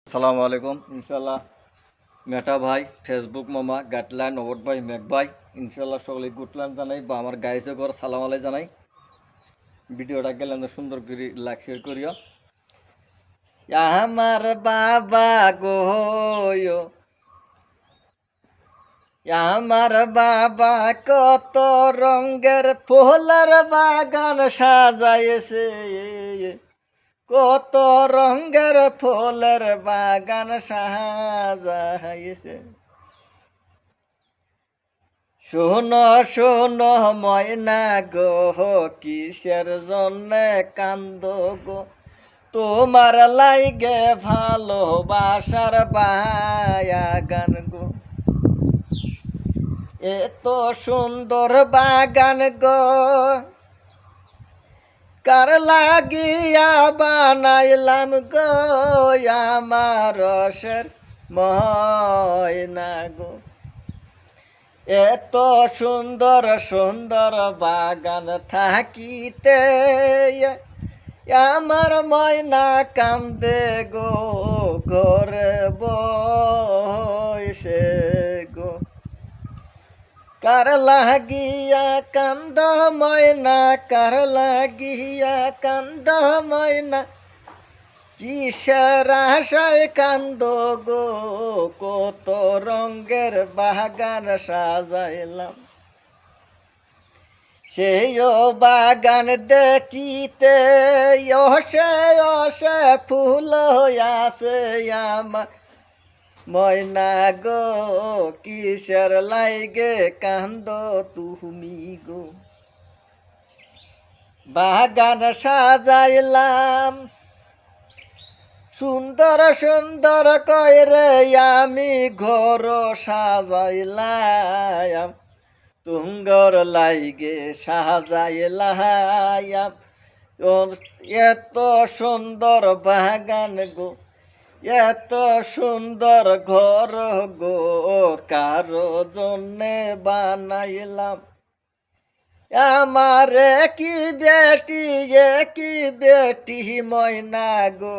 আসসালামু আলাইকুম। ইনশাল্লাহ মেটা ভাই, ফেসবুক মামা, গাইডলাইন, অবট ভাই, মেক ভাই, ইনশাল্লাহ সকলে গুডলাইন জানাই বা আমার গাইছে ঘর সালাম আলাই জানাই। ভিডিওটা গেলেন সুন্দর করে লাইক শেয়ার করিও। আমার বাবা গো, আমার বাবা কত রঙের ফুলের বাগান সাজাইছে, কত রঙের ফুলের বাগান সাজাইছে। শোনো শোনো ময়না গো, কিসের জন্যে কান্দ গো, তোমার লাইগে ভালোবাসার বাগান গো। এত সুন্দর বাগান গো, কার লাগিয়া বানাইলাম গো, আমার রসের ময়না গো। এত সুন্দর সুন্দর বাগান থাকিতে আমার ময়না কান্দে গো, ঘরে বসে গো। কার লাগিয়া কান্দ ময়না, কার লাগিয়া কান্দ ময়না, কিসের আশায় কান্দ গো, কত রঙের বাগান সাজাইলাম। সেই বাগান দেখিতে অসে অসে ফুল আছে আমার ময়না গো, কিসের লাইগে কান্দ তুমি গো। বাগান সাজাইলাম সুন্দর সুন্দর কইরে, আমি ঘর সাজাইলাম, তুঙ্গর লাইগে সাজাইলাম। এত সুন্দর বাগান গো, এত সুন্দর ঘর গো, কারো জন্যে বানাইলাম। আমার কি বেটি ময়না গো,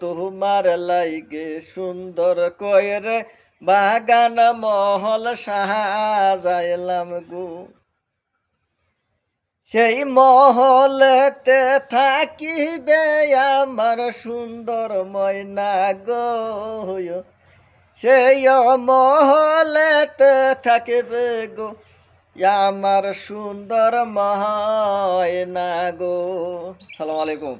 তোমার লাইগে সুন্দর কইরে বাগান মহল সাজাইলাম গো। সেই মহলেতে থাকিবে আমার সুন্দর ময়না গো, সেই মহলেতে থাকিবে গো আমার সুন্দর ময়না গো। সালাম আলাইকুম।